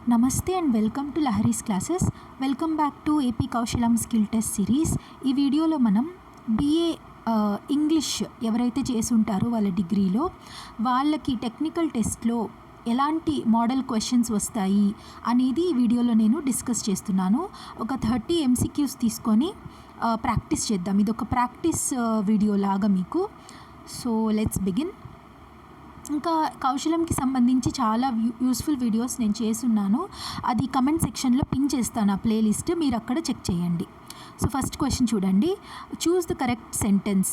నమస్తే and welcome to Lahari's classes. Welcome back to AP Kaushalam skill test series. ఈ వీడియోలో మనం బిఏ ఇంగ్లీష్ ఎవరైతే చేసి ఉంటారో వాళ్ళ డిగ్రీలో వాళ్ళకి టెక్నికల్ టెస్ట్లో ఎలాంటి మోడల్ క్వశ్చన్స్ వస్తాయి అనేది ఈ వీడియోలో నేను డిస్కస్ చేస్తున్నాను. ఒక 30 MCQs తీసుకొని ప్రాక్టీస్ చేద్దాం. ఇది ఒక ప్రాక్టీస్ వీడియో లాగా మీకు. So let's begin. ఇంకా కౌశలంకి సంబంధించి చాలా యూస్ఫుల్ వీడియోస్ నేను చేస్తున్నాను. అది కమెంట్ సెక్షన్లో పిన్ చేస్తాను, ఆ ప్లేలిస్ట్ మీరు అక్కడ చెక్ చేయండి. సో ఫస్ట్ క్వశ్చన్ చూడండి, చూస్ the correct sentence.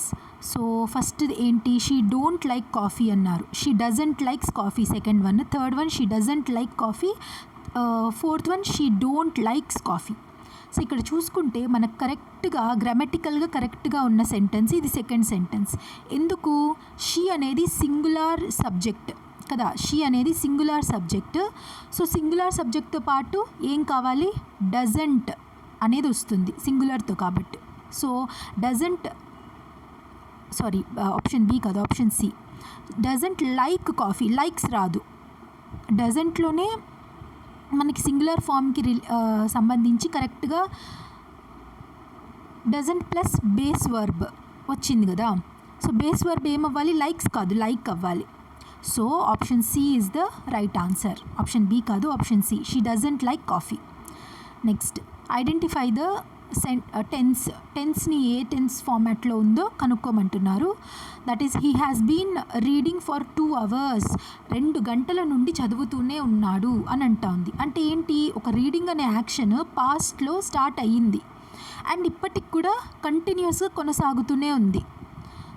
So first ఏంటి, షీ డోంట్ లైక్ కాఫీ అన్నారు. She doesn't likes coffee second one. Third one she doesn't like coffee. Fourth one she don't likes coffee. So ఇక్కడ చూసుకుంటే మనకు కరెక్ట్గా గ్రామటికల్గా కరెక్ట్గా ఉన్న sentence ఇది సెకండ్ సెంటెన్స్. ఎందుకు, షీ అనేది సింగులర్ సబ్జెక్ట్ కదా, షీ అనేది సింగులర్ సబ్జెక్ట్. సో సింగులర్ సబ్జెక్ట్తో పాటు ఏం కావాలి, డజంట్ అనేది వస్తుంది సింగులర్తో కాబట్టి. So doesn't, sorry option B కాదు, option C. Doesn't like coffee, likes రాదు. డజంట్లోనే మనకి సింగులర్ ఫామ్కి సంబంధించి కరెక్ట్గా డజంట్ ప్లస్ బేస్ వర్బ్ వచ్చింది కదా. సో బేస్ వర్బ్ ఏమవ్వాలి, లైక్స్ కాదు, లైక్ అవ్వాలి. So option C is the right answer. Option B కాదు, option C. She doesn't like coffee. Next, identify the టెన్స్ని ఏ టెన్స్ ఫార్మాట్లో ఉందో కనుక్కోమంటున్నారు. That is he has been reading for 2 hours. 2 గంటల నుండి చదువుతూనే ఉన్నాడు అని అంటోంది. అంటే ఏంటి, ఒక రీడింగ్ అనే యాక్షన్ పాస్ట్లో స్టార్ట్ అయ్యింది అండ్ ఇప్పటికి కూడా కంటిన్యూస్గా కొనసాగుతూనే ఉంది.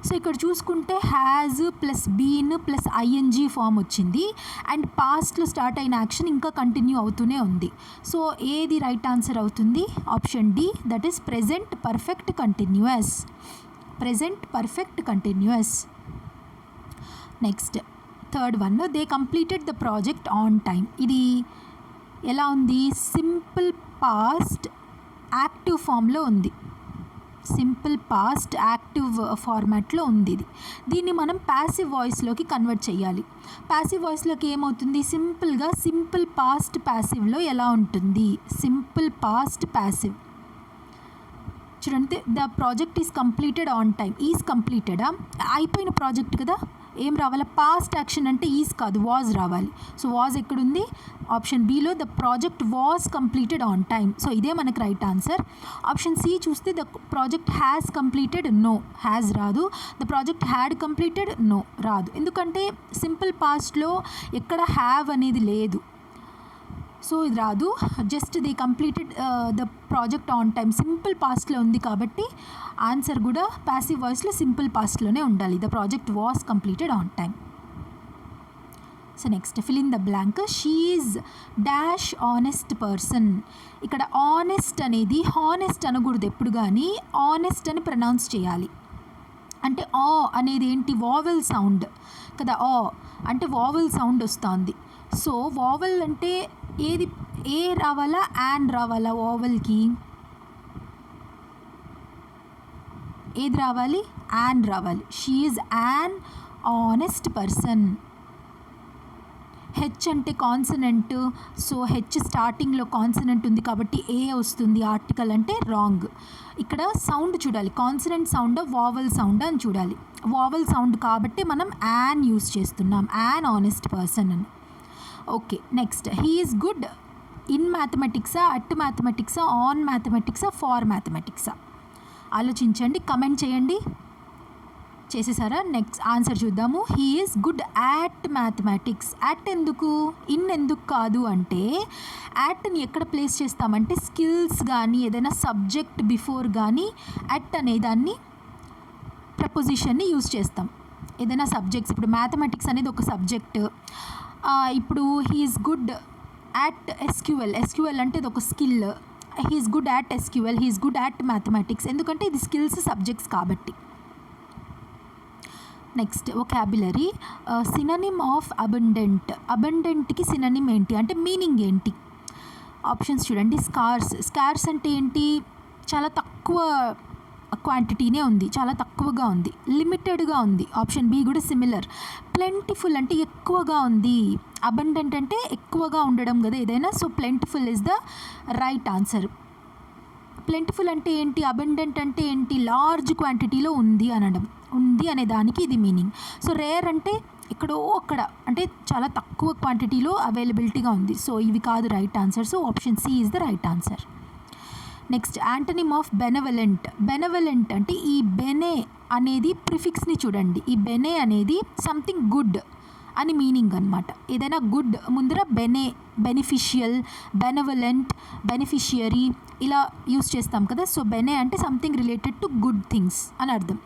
సో ఇక్కడ చూసుకుంటే has plus been plus ING form వచ్చింది అండ్ పాస్ట్లో స్టార్ట్ అయిన యాక్షన్ ఇంకా కంటిన్యూ అవుతూనే ఉంది. సో ఏది రైట్ ఆన్సర్ అవుతుంది, option D, that is present perfect continuous. Present perfect continuous. Next third one, they completed the project on time. ఇది ఎలా ఉంది, సింపుల్ పాస్ట్ యాక్టివ్ ఫామ్లో ఉంది. సింపుల్ పాస్ట్ యాక్టివ్ ఫార్మాట్లో ఉంది ఇది. దీన్ని మనం ప్యాసివ్ వాయిస్లోకి కన్వర్ట్ చేయాలి. ప్యాసివ్ వాయిస్లోకి ఏమవుతుంది, సింపుల్గా సింపుల్ పాస్ట్ ప్యాసివ్లో ఎలా ఉంటుంది, సింపుల్ పాస్ట్ ప్యాసివ్ చూడండి. The project is completed on time. Is కంప్లీటెడా, అయిపోయిన ప్రాజెక్ట్ కదా, ఏం రావాలి, పాస్ట్ యాక్షన్ అంటే ఈజ్ కాదు, వాజ్ రావాలి. సో వాజ్ ఎక్కడుంది, ఆప్షన్ బిలో the project was completed on time. So ఇదే మనకు రైట్ ఆన్సర్. ఆప్షన్ సి చూస్తే the project has completed, no, has రాదు. The project had completed, no, రాదు. ఎందుకంటే సింపుల్ పాస్ట్లో ఎక్కడ హ్యావ్ అనేది లేదు. సో ఇది రాదు. Just the completed the project on time simple పాస్ట్లో ఉంది కాబట్టి ఆన్సర్ కూడా ప్యాసివ్ వాయిస్లో సింపుల్ పాస్ట్లోనే ఉండాలి. The project was completed on time. So next, fill in the blank. She is dash honest person. ఇక్కడ ఆనెస్ట్ అనేది హానెస్ట్ అనకూడదు ఎప్పుడు కానీ, ఆనెస్ట్ అని ప్రొనౌన్స్ చేయాలి. అంటే ఆ అనేది ఏంటి, వావెల్ సౌండ్ కదా, ఆ అంటే వావెల్ సౌండ్ వస్తుంది. సో వావెల్ అంటే ఏది, ఏ రావాలా, యాన్ రావాలా, వావెల్కి ఏది రావాలి, యాన్ రావాలి. She is an honest person. H అంటే కాన్సనెంట్. సో హెచ్ స్టార్టింగ్లో కాన్సనెంట్ ఉంది కాబట్టి ఏ వస్తుంది ఆర్టికల్ అంటే రాంగ్. ఇక్కడ సౌండ్ చూడాలి, కాన్సనెంట్ సౌండ్ వావెల్ సౌండ్ అని చూడాలి. వావెల్ సౌండ్ కాబట్టి మనం యాన్ యూస్ చేస్తున్నాం, యాన్ ఆనెస్ట్ పర్సన్ అని. Okay, next, he is good in మ్యాథమెటిక్సా, అట్ మ్యాథమెటిక్సా, ఆన్ మ్యాథమెటిక్సా, ఫార్ మ్యాథమెటిక్సా, ఆలోచించండి, కమెంట్ చేయండి. చేసేసారా? నెక్స్ట్ ఆన్సర్ చూద్దాము. He is good at mathematics. At ఎందుకు, ఇన్ ఎందుకు కాదు అంటే, యాట్ని ఎక్కడ ప్లేస్ చేస్తామంటే స్కిల్స్ కానీ ఏదైనా సబ్జెక్ట్ బిఫోర్ కానీ యాట్ అనే దాన్ని ప్రపోజిషన్ని యూజ్ చేస్తాం. ఏదైనా సబ్జెక్ట్స్, ఇప్పుడు మ్యాథమెటిక్స్ అనేది ఒక సబ్జెక్ట్. ఇప్పుడు he is good at SQL. SQL అంటే ఇది ఒక skill. He is good at SQL, he is good at mathematics, ఎందుకంటే ఇది స్కిల్స్ సబ్జెక్ట్స్ కాబట్టి. Next, vocabulary. Synonym of abundant. అబండెంట్కి సినోనిమ్ ఏంటి అంటే మీనింగ్ ఏంటి, ఆప్షన్స్ చూడండి. స్కార్స్. స్కార్స్ అంటే ఏంటి, చాలా తక్కువ క్వాంటిటీనే ఉంది, చాలా తక్కువగా ఉంది. లిమిటెడ్గా ఉంది, ఆప్షన్ బి కూడా సిమిలర్. ప్లెంటిఫుల్ అంటే ఎక్కువగా ఉంది. అబండెంట్ అంటే ఎక్కువగా ఉండడం కదా ఏదైనా. So plentiful is the right answer. Plentiful అంటే ఏంటి, అబండెంట్ అంటే ఏంటి, లార్జ్ క్వాంటిటీలో ఉంది అనడం, ఉంది అనే దానికి ఇది మీనింగ్. సో రేర్ అంటే ఎక్కడో అక్కడ, అంటే చాలా తక్కువ క్వాంటిటీలో అవైలబిలిటీగా ఉంది. సో ఇవి కాదు right answer. So option C is the right answer. Next antonym of benevolent. Benevolent అంటే ఈ బెనే అనేది ప్రిఫిక్స్ని చూడండి. ఈ బెనే అనేది సంథింగ్ గుడ్ అని మీనింగ్ అనమాట. ఏదైనా గుడ్ ముందర బెనే, బెనిఫిషియల్, బెనవలెంట్, బెనిఫిషియరీ ఇలా యూస్ చేస్తాం కదా. సో బెనే అంటే something related to good things అని అర్థం.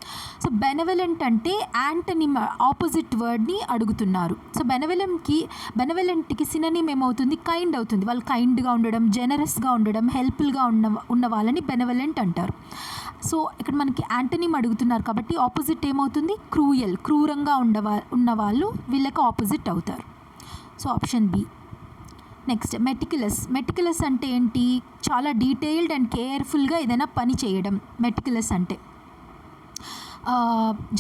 సో బెనవలెంట్ అంటే యాంటనిమ్, ఆపోజిట్ వర్డ్ని అడుగుతున్నారు. సో బెనవలెంట్కి సినోనిమ్ ఏమవుతుంది, కైండ్ అవుతుంది. వాళ్ళు కైండ్గా ఉండడం, జెనరస్గా ఉండడం, హెల్ప్ఫుల్గా ఉన్న వాళ్ళని బెనవలెంట్ అంటారు. సో ఇక్కడ మనకి యాంటనిమ్ అడుగుతున్నారు కాబట్టి ఆపోజిట్ ఏమవుతుంది, క్రూయల్, క్రూరంగా ఉన్న వాళ్ళు వీళ్ళకి ఆపోజిట్ అవుతారు. So option B. Next meticulous. Meticulous అంటే ఏంటి, చాలా డీటెయిల్డ్ అండ్ కేర్ఫుల్గా ఏదైనా పని చేయడం. మెటిక్యులస్ అంటే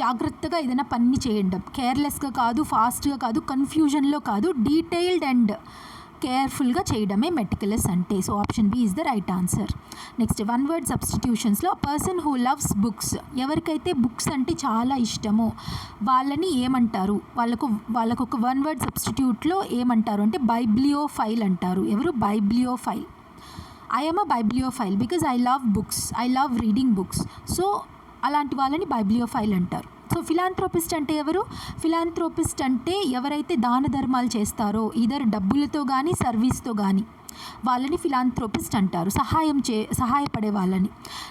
జాగ్రత్తగా ఏదైనా పని చేయడం, కేర్లెస్గా కాదు, ఫాస్ట్గా కాదు, కన్ఫ్యూజన్లో కాదు, డీటెయిల్డ్ అండ్ కేర్ఫుల్గా చేయడమే మెటిక్యులస్ అంటే. So option B is the right answer. Next one word సబ్స్టిట్యూషన్స్లో పర్సన్ హూ లవ్స్ బుక్స్. ఎవరికైతే బుక్స్ అంటే చాలా ఇష్టమో వాళ్ళని ఏమంటారు, వాళ్ళకు ఒక వన్ వర్డ్ సబ్స్టిట్యూట్లో ఏమంటారు అంటే బైబ్లియోఫైల్ అంటారు. ఎవరు, bibliophile. I am a bibliophile because I love books, I love reading books. So అలాంటి వాళ్ళని బైబ్లియోఫైల్ అంటారు. సో ఫిలాంథ్రోపిస్ట్ అంటే ఎవరు, ఫిలాంథ్రోపిస్ట్ అంటే ఎవరైతే దాన ధర్మాలు చేస్తారో ఈధర్ డబ్బులతో కానీ సర్వీస్తో కానీ వాళ్ళని ఫిలాంథ్రోపిస్ట్ అంటారు, సహాయపడే వాళ్ళని.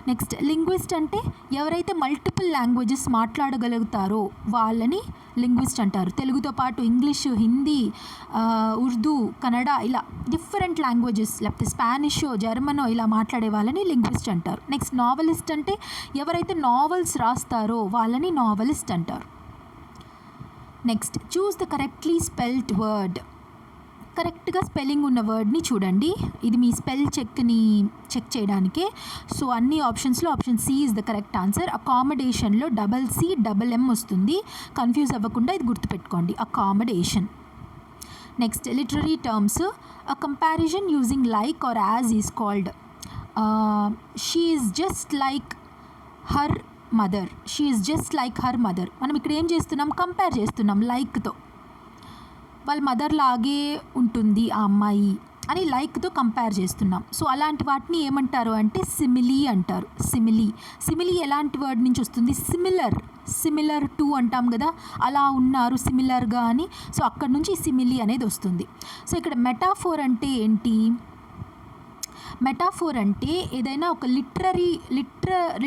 నెక్స్ట్ లింగ్విస్ట్ అంటే ఎవరైతే మల్టిపుల్ లాంగ్వేజెస్ మాట్లాడగలుగుతారో వాళ్ళని లింగ్విస్ట్ అంటారు. తెలుగుతో పాటు ఇంగ్లీషు, హిందీ, ఉర్దూ, కన్నడ ఇలా డిఫరెంట్ లాంగ్వేజెస్, లేకపోతే స్పానిషో, జర్మనో ఇలా మాట్లాడే వాళ్ళని లింగ్విస్ట్ అంటారు. నెక్స్ట్ నావలిస్ట్ అంటే ఎవరైతే నావెల్స్ రాస్తారో వాళ్ళని నావలిస్ట్ అంటారు. Next choose the correctly spelled word. కరెక్ట్గా స్పెల్లింగ్ ఉన్న వర్డ్ని చూడండి. ఇది మీ స్పెల్ చెక్ చేయడానికే. సో అన్ని ఆప్షన్స్లో option C is the correct answer. అకామిడేషన్లో CCM వస్తుంది, కన్ఫ్యూజ్ అవ్వకుండా ఇది గుర్తుపెట్టుకోండి, accommodation. Next literary terms. A comparison using like or as is called she is just like her mother. She is just like her mother. మనం ఇక్కడ ఏం చేస్తున్నాం, compare చేస్తున్నాం లైక్తో. వాళ్ళ మదర్ లాగే ఉంటుంది ఆ అమ్మాయి అని లైక్తో కంపేర్ చేస్తున్నాం. సో అలాంటి వాటిని ఏమంటారు అంటే సిమిలీ అంటారు. సిమిలీ ఎలాంటి వర్డ్ నుంచి వస్తుంది, సిమిలర్ టు అంటాం కదా, అలా ఉన్నారు సిమిలర్గా అని. సో అక్కడ నుంచి సిమిలీ అనేది వస్తుంది. సో ఇక్కడ మెటాఫోర్ అంటే ఏంటి, మెటాఫోర్ అంటే ఏదైనా ఒక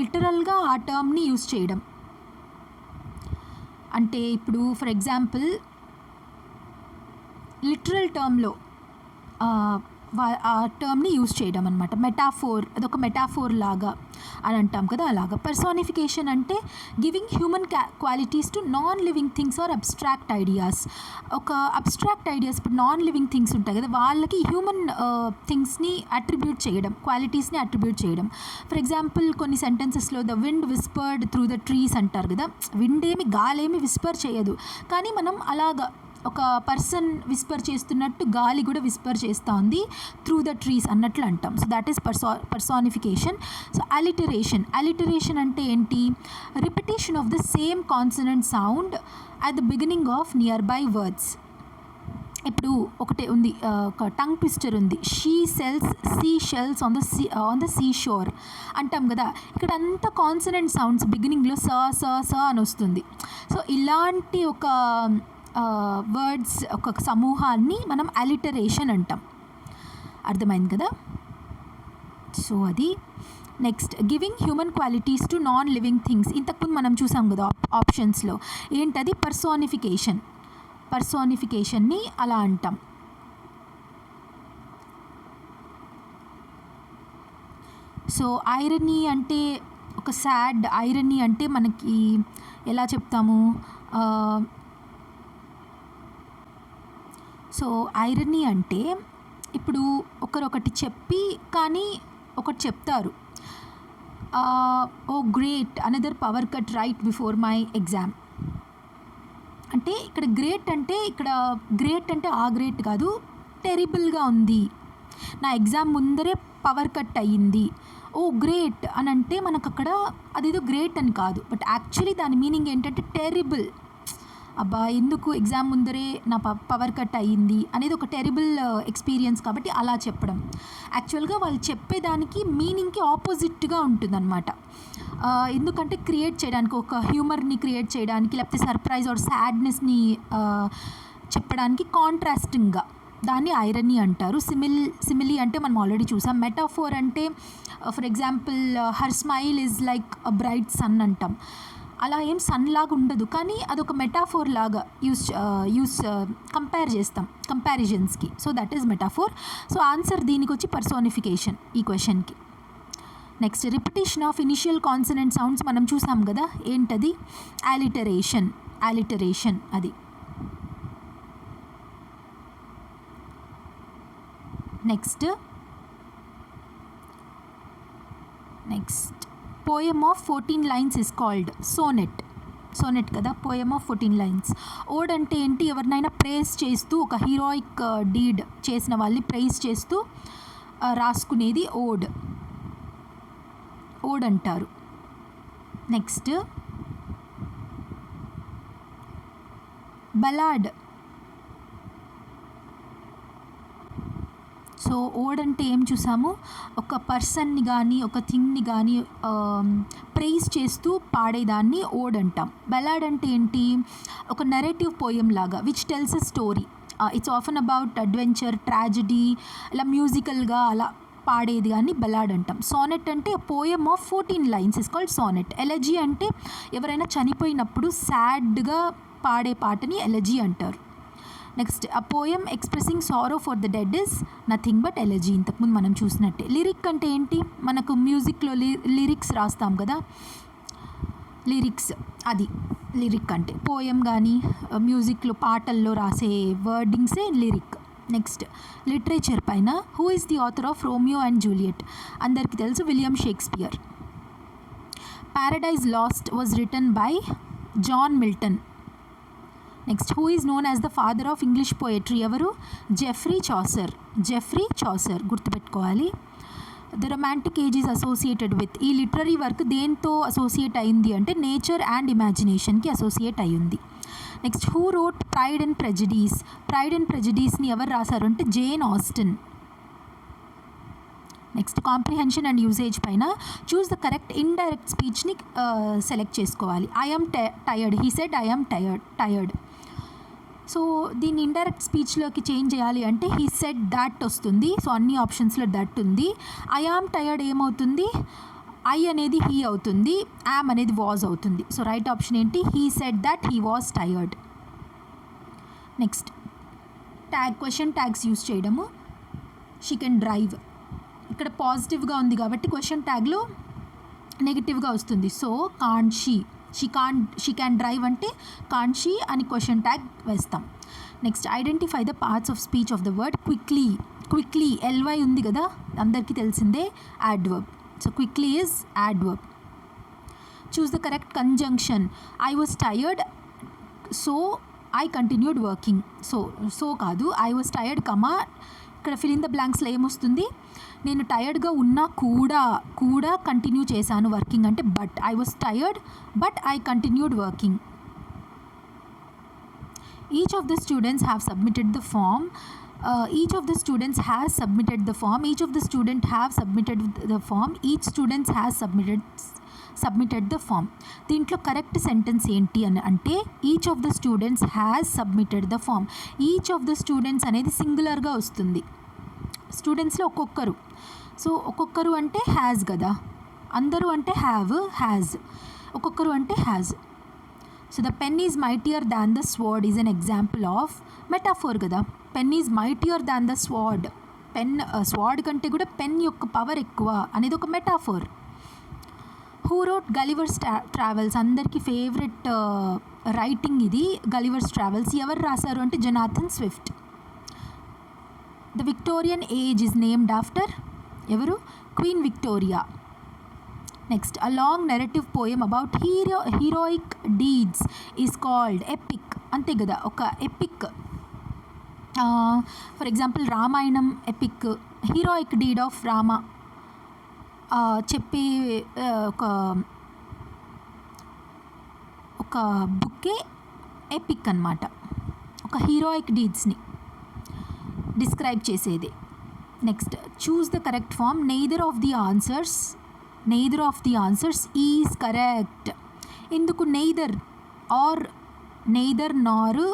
లిటరల్గా ఆ టర్మ్ని యూజ్ చేయడం. అంటే ఇప్పుడు ఫర్ ఎగ్జాంపుల్ లిటరల్ టర్మ్లో ఆ టర్మ్ని యూజ్ చేయడం అనమాట. మెటాఫోర్, అదొక మెటాఫోర్ లాగా అని అంటాం కదా, అలాగా. పర్సానిఫికేషన్ అంటే giving human qualities to non living things or abstract ideas. ఒక అబ్స్ట్రాక్ట్ ఐడియాస్, ఇప్పుడు నాన్ లివింగ్ థింగ్స్ ఉంటాయి కదా, వాళ్ళకి హ్యూమన్ థింగ్స్ని అట్రిబ్యూట్ చేయడం, క్వాలిటీస్ని అట్రిబ్యూట్ చేయడం. ఫర్ ఎగ్జాంపుల్ కొన్ని సెంటెన్సెస్లో the wind whispered through the trees అంటారు కదా. విండ్ గాలేమి విస్పర్ చేయదు, కానీ మనం అలాగా ఒక పర్సన్ విస్పర్ చేస్తున్నట్టు గాలి కూడా విస్పర్ చేస్తూ ఉంది త్రూ ద ట్రీస్ అన్నట్లు అంటాం. So that is personification. So alliteration అంటే ఏంటి, repetition of the same consonant sound at the beginning of near by words. ఇప్పుడు ఒకటే ఉంది, ఒక టంగ్ ట్విస్టర్ ఉంది, she sells sea shells on the sea shore అంటాం కదా. ఇక్కడ అంతా కాన్సనెంట్ సౌండ్స్ బిగినింగ్లో స అని వస్తుంది. సో ఇలాంటి ఒక వర్డ్స్, ఒక సమూహాన్ని మనం అలిటరేషన్ అంటాం. అర్థమైంది కదా. సో అది. Next giving human qualities to non living things. ఇంతకుముందు మనం చూసాం కదా ఆప్షన్స్లో, ఏంటది, పర్సానిఫికేషన్ని అలా అంటాం. సో ఐరనీ అంటే ఒక సాడ్, ఐరనీ అంటే మనకి ఎలా చెప్తాము, సో ఐరనీ అంటే ఇప్పుడు ఒకరొకటి చెప్పి కానీ ఒకటి చెప్తారు, oh great another power cut right before my exam. అంటే ఇక్కడ గ్రేట్ అంటే ఆ గ్రేట్ కాదు, టెరిబుల్గా ఉంది, నా ఎగ్జామ్ ముందరే పవర్ కట్ అయ్యింది. ఓ గ్రేట్ అని అంటే మనకు అక్కడ అదేదో గ్రేట్ అని కాదు, బట్ యాక్చువల్లీ దాని మీనింగ్ ఏంటంటే టెరిబుల్. అబ్బా ఎందుకు ఎగ్జామ్ ముందరే నా పవర్ కట్ అయ్యింది అనేది ఒక టెరిబుల్ ఎక్స్పీరియన్స్ కాబట్టి అలా చెప్పడం. యాక్చువల్గా వాళ్ళు చెప్పేదానికి మీనింగ్కి ఆపోజిట్గా ఉంటుందన్నమాట. ఎందుకంటే క్రియేట్ చేయడానికి, ఒక హ్యూమర్ని క్రియేట్ చేయడానికి, లేకపోతే సర్ప్రైజ్ ఆర్ సాడ్నెస్ని చెప్పడానికి కాంట్రాస్టింగ్గా దాన్ని ఐరనీ అంటారు. సిమిలీ అంటే మనం ఆల్రెడీ చూసాం. మెటాఫోర్ అంటే for example her smile is like a bright sun అంటాం. అలా ఏం సన్ లాగా ఉండదు, కానీ అదొక మెటాఫోర్ లాగా కంపేర్ చేస్తాం కంపారిజన్స్కి. So that is metaphor. So answer దీనికి వచ్చి పర్సోనిఫికేషన్ ఈ క్వశ్చన్కి. Next repetition of initial consonant sounds మనం చూసాం కదా, ఏంటది? అలిటరేషన్ అది. Next poem of 14 lines is called sonnet కదా, పోయమ్ ఆఫ్ 14 lines. ఓడ్ అంటే ఏంటి? ఎవరినైనా ప్రేజ్ చేస్తూ, ఒక హీరోయిక్ డీడ్ చేసిన వాళ్ళని ప్రైజ్ చేస్తూ రాసుకునేది ఓడ్ అంటారు. Next ballad. సో ఓడ్ అంటే ఏం చూసాము? ఒక పర్సన్ని కానీ ఒక థింగ్ని కానీ ప్రైజ్ చేస్తూ పాడేదాన్ని ఓడ్ అంటాం. బలాడ్ అంటే ఏంటి? ఒక నెరేటివ్ పోయం లాగా which tells a story. It's often about adventure, tragedy, ఇలా మ్యూజికల్గా అలా పాడేది కానీ బలాడ్ అంటాం. సోనెట్ అంటే poem of 14 lines is called sonnet. Elegy అంటే ఎవరైనా చనిపోయినప్పుడు సాడ్గా పాడే పాటని ఎలజీ అంటారు. Next a poem expressing sorrow for the dead is nothing but elegy. ఇంతకుముందు మనం చూసినట్టే. లిరిక్ అంటే ఏంటి? మనకు మ్యూజిక్లో లిరిక్స్ రాస్తాం కదా, లిరిక్స్, అది లిరిక్ అంటే. పోయం కానీ మ్యూజిక్లో పాటల్లో రాసే వర్డింగ్సే లిరిక్. నెక్స్ట్ లిటరేచర్ పైన who is the author of Romeo and Juliet? అందరికీ తెలుసు, William Shakespeare. Paradise Lost was written by John Milton. Next who is known as the father of English poetry? ఎవరు? Geoffrey Chaucer గుర్తుపెట్టుకోవాలి. The Romantic Age is associated with. ఈ literary work దేంతో associate అయింది అంటే nature and ఇమాజినేషన్కి associate అయ్యింది. Next who wrote Pride and ప్రెజడీస్ని ఎవరు రాశారు అంటే Jane Austin. Next comprehension and usage పైన చూస్ ద కరెక్ట్ ఇండైరెక్ట్ స్పీచ్ని సెలెక్ట్ చేసుకోవాలి. I am tired, he said I am tired. So దీన్ని ఇండైరెక్ట్ స్పీచ్లోకి చేంజ్ చేయాలి అంటే హీ సెడ్ దట్ వస్తుంది. సో అన్ని ఆప్షన్స్లో దట్ ఉంది. ఐ యామ్ టయర్డ్ ఏమవుతుంది? ఐ అనేది హీ అవుతుంది, యామ్ అనేది వాజ్ అవుతుంది. సో రైట్ ఆప్షన్ ఏంటి? He said that he was tired. Next question tags use చేయడము. షీ కెన్ డ్రైవ్, ఇక్కడ పాజిటివ్గా ఉంది కాబట్టి క్వశ్చన్ ట్యాగ్లో నెగిటివ్గా వస్తుంది. So can't she can drive అంటే కాంట్ షీ అని క్వశ్చన్ ట్యాగ్ వేస్తాం. Next identify the parts of speech of the word quickly LY ఉంది కదా, అందరికీ తెలిసిందే, adverb. So quickly is adverb. Choose the correct conjunction. I was tired, so I continued working. So కాదు, I was tired కమా, ఇక్కడ fill in the బ్లాంక్స్లో ఏమొస్తుంది? నేను టయర్డ్గా ఉన్నా కూడా కంటిన్యూ చేశాను వర్కింగ్ అంటే but. I was tired but I continued working. Each of the students have submitted the form. Each of the students has submitted the form. Each of the student have submitted the form. Each students has submitted the form. దీంట్లో correct sentence ఏంటి అని అంటే each of the students has submitted the form. Each of the students అనేది సింగులర్గా వస్తుంది. స్టూడెంట్స్లో ఒక్కొక్కరు. So ఒక్కొక్కరు అంటే హ్యాజ్ కదా, అందరూ అంటే హ్యాజ్, ఒక్కొక్కరు అంటే has. So the pen is mightier than the sword is an example of metaphor కదా. Pen is mightier than the sword. Sword కంటే కూడా పెన్ యొక్క పవర్ ఎక్కువ అనేది ఒక metaphor. Who wrote Gulliver's Travels? అందరికీ ఫేవరెట్ రైటింగ్ ఇది, గలివర్స్ ట్రావెల్స్. ఎవరు రాశారు అంటే Jonathan Swift. The Victorian Age is named after ఎవరు? Queen Victoria. Next a long narrative poem about heroic deeds is called epic. అంతే కదా, ఒక epic. For example Ramayanam epic, heroic deed of Rama చెప్పే ఒక ఒక బుక్కే ఎపిక్ అన్నమాట. ఒక హీరోయిక్ డీడ్స్ని డిస్క్రైబ్ చేసేది. Next choose the correct form. Neither of the answers is correct. ఎందుకు neither or, neither nor,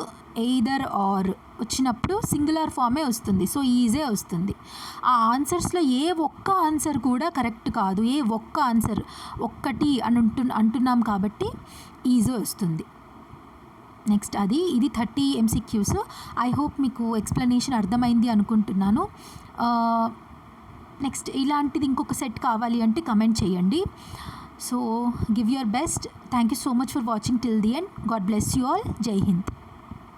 either or వచ్చినప్పుడు సింగులర్ ఫామే వస్తుంది, సో ఈజే వస్తుంది. ఆ ఆన్సర్స్లో ఏ ఒక్క ఆన్సర్ కూడా కరెక్ట్ కాదు. ఏ ఒక్క ఆన్సర్ ఒక్కటి అని అంటున్నాం కాబట్టి ఈజే వస్తుంది. నెక్స్ట్ ఇది 30 MCQs. ఐ హోప్ మీకు ఎక్స్ప్లెనేషన్ అర్థమైంది అనుకుంటున్నాను. నెక్స్ట్ ఇలాంటిది ఇంకొక సెట్ కావాలి అంటే కమెంట్ చేయండి. So give your best. Thank you so much for watching till the end. God bless you all. జై హింద్.